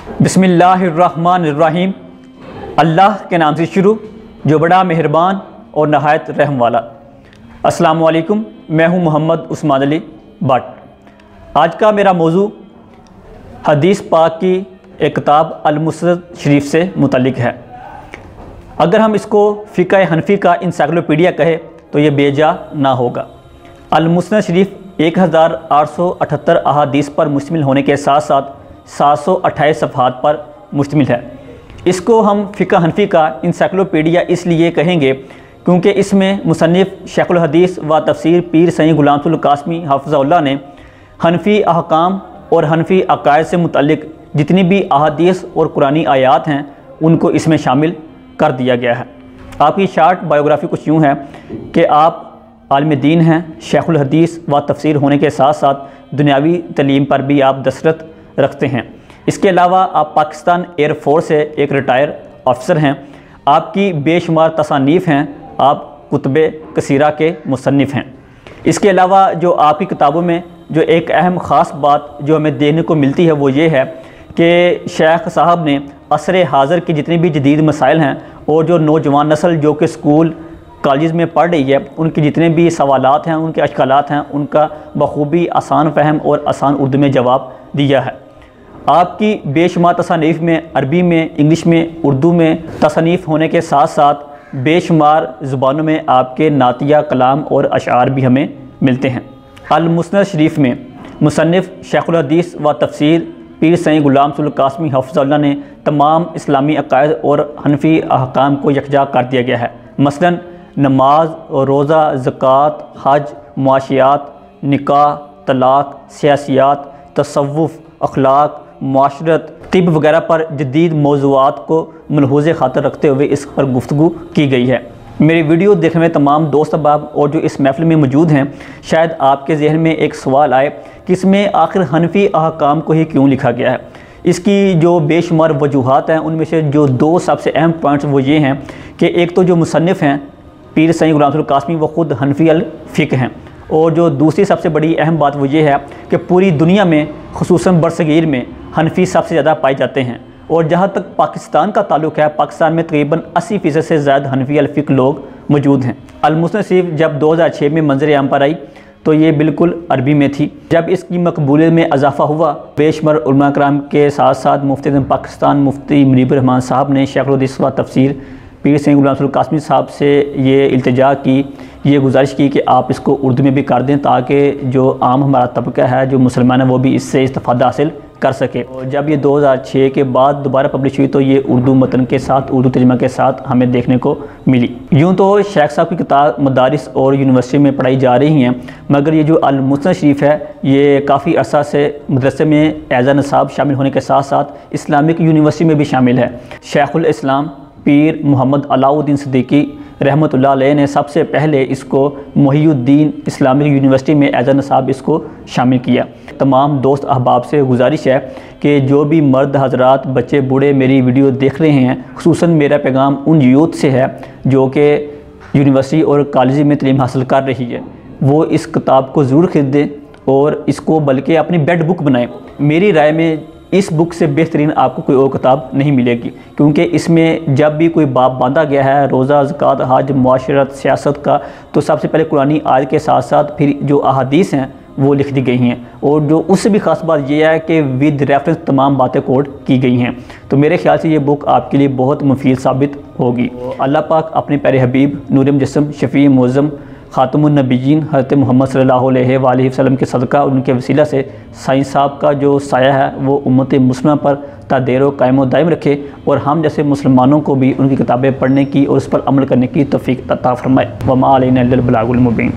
बिस्मिल्लाहिर्रहमानिर्रहीम। अल्लाह के नाम से शुरू जो बड़ा मेहरबान और नहायत रहम वाला। अस्सलामु अलैकुम, मैं हूं मोहम्मद उस्मान अली भट्ट। आज का मेरा मौजू हदीस पाक की एक किताब अल-मुस्नद शरीफ से मुतल्लिक है। अगर हम इसको फ़िक़्ह हनफ़ी का इंसाइक्लोपीडिया कहे तो ये बेजा ना होगा। अल-मुस्नद शरीफ 1878 अहादीस पर मुश्तमिल होने के साथ साथ 728 सफ़हात पर मुश्तमिल है। इसको हम फ़िक़्ह हनफ़ी का इंसाइक्लोपीडिया इसलिए कहेंगे क्योंकि इसमें मुसन्निफ़ शेखुल हदीस व तफसीर पीर सईद ग़ुलाम कासमी हफ़्ज़हुल्लाह ने हनफ़ी अहकाम और हनफ़ी अक़ायद से मुतल्लिक जितनी भी अहादीस और कुरानी आयात हैं उनको इसमें शामिल कर दिया गया है। आपकी शार्ट बायोग्राफ़ी कुछ यूँ है कि आप आलिम दीन हैं, शेखुल हदीस व तफसीर होने के साथ साथ दुनियावी तलीम पर भी आप दस्तरस रखते हैं। इसके अलावा आप पाकिस्तान एयर फोर्स से एक रिटायर अफसर हैं। आपकी बेशुमार तसानीफ़ हैं, आप कुतुब कसीरा के मुसन्निफ़ हैं। इसके अलावा जो आपकी किताबों में जो एक अहम ख़ास बात जो हमें देखने को मिलती है वो ये है कि शेख साहब ने असर हाज़र की जितनी भी जदीद मसाइल हैं और जो नौजवान नस्ल जो कि स्कूल कॉलेज में पढ़ रही है उनके जितने भी सवालात हैं, उनके अश्कालात हैं, उनका बखूबी आसान फ़हम और आसान उर्दू में जवाब दिया है। आपकी बेशुमार तसानीफ़ में अरबी में, इंग्लिश में, उर्दू में तसनीफ़ होने के साथ साथ बेशुमार ज़ुबानों में आपके नातिया कलाम और अशार भी हमें मिलते हैं। अल-मुस्नद शरीफ में मुसन्निफ़ शेखुल हदीस व तफसीर पीर सईद ग़ुलाम कासमी हफ़्ज़हुल्लाह ने तमाम इस्लामी अक़ायद और हनफ़ी अहकाम को यकजा कर दिया गया है। मसलन नमाज, रोज़ा, ज़कात, हज, मुआशियात, निकाह, तलाक़, सियासियात, तसव्वुफ़, अखलाक, मुआशरत, तिब वगैरह पर जदीद मौज़ूआत को मलहूज़े ख़ातिर रखते हुए इस पर गुफ्तगू की गई है। मेरी वीडियो देखने में तमाम दोस्त अहबाब और जो इस महफ़िल में मौजूद हैं, शायद आपके जहन में एक सवाल आए कि इसमें आखिर हनफ़ी अहकाम को ही क्यों लिखा गया है। इसकी जो बेशुमार वजूहात हैं उनमें से जो दो सबसे अहम पॉइंट्स वो ये हैं कि एक तो जो मुसन्निफ़ हैं पीर सईद ग़ुलाम कासमी वो ख़ुद हनफ़ी अल फ़िक़्ह हैं, और जो दूसरी सबसे बड़ी अहम बात वो ये है कि पूरी दुनिया में ख़ुसूसन बरसग़ीर में हनफ़ी सबसे ज़्यादा पाए जाते हैं। और जहाँ तक पाकिस्तान का ताल्लुक़ है, पाकिस्तान में तकरीबन 80% से ज़्यादा हनफ़ी अल फ़िक़्ह लोग मौजूद हैं। अल-मुस्नद शरीफ जब 2006 में मंज़र आम पर आई तो ये बिल्कुल अरबी में थी। जब इसकी मकबूलियत में इजाफ़ा हुआ, बेशुमार उलमा कराम के साथ साथ मुफ्ती आज़म पाकिस्तान मुफ्ती मुनीबुर रहमान साहब ने शेखुल हदीस व तफसीर पीर सईद ग़ुलाम कासमी साहब से ये इल्तिजा की, ये गुजारिश की कि आप इसको उर्दू में भी कर दें ताकि जो आम हमारा तबका है, जो मुसलमान है, वो भी इससे इस्तिफ़ादा हासिल कर सके। और जब ये 2006 के बाद दोबारा पब्लिश हुई तो ये उर्दू मतन के साथ, उर्दू तर्जुमा के साथ हमें देखने को मिली। यूँ तो शेख साहब की किताब मदारिस और यूनिवर्सिटी में पढ़ाई जा रही हैं, मगर ये जो अल-मुस्नद शरीफ है ये काफ़ी अर्सा से मदरसे में एज़ा नसाब शामिल होने के साथ साथ इस्लामिक यूनिवर्सिटी में भी शामिल है। शेखुल इस्लाम पीर मोहम्मद अलाउद्दीन सिद्दीकी रहमतुल्लाह अलैह ने सबसे पहले इसको मुहियुद्दीन इस्लामिक यूनिवर्सिटी में एज़ नसाब इसको शामिल किया। तमाम दोस्त अहबाब से गुजारिश है कि जो भी मर्द हजरात, बच्चे बूढ़े मेरी वीडियो देख रहे हैं, खुसूसन मेरा पैगाम उन यूथ से है जो कि यूनिवर्सिटी और कॉलेज में तलीम हासिल कर रही है, वो इस किताब को ज़रूर ख़रीदें और इसको बल्कि अपनी बेड बुक बनाएँ। मेरी राय में इस बुक से बेहतरीन आपको कोई और किताब नहीं मिलेगी, क्योंकि इसमें जब भी कोई बाब बांधा गया है रोज़ा, ज़कात, हज, मुआशरत, सियासत का, तो सबसे पहले कुरानी आयत के साथ साथ फिर जो अहादीस हैं वो लिख दी गई हैं। और जो उससे भी ख़ास बात यह है कि विद रेफरेंस तमाम बातें कोड की गई हैं। तो मेरे ख्याल से ये बुक आपके लिए बहुत मुफीद साबित होगी। अल्लाह पाक अपने प्यारे हबीब नूर मुजस्सम शफ़ी मुअज़्ज़म ख़ातमुन नबिय्यीन हज़रत मोहम्मद सल्लल्लाहु अलैहि वसल्लम के सदका उनके वसीला से साईं साहब का जो साया है वो उम्मत मुस्लिमा पर ता देर व कायम व दायम रखे और हम जैसे मुसलमानों को भी उनकी किताबें पढ़ने की और उस पर अमल करने की तौफ़ीक़ अता फ़रमाए। वमा अलैना इल्लल बलागुल मुबीन।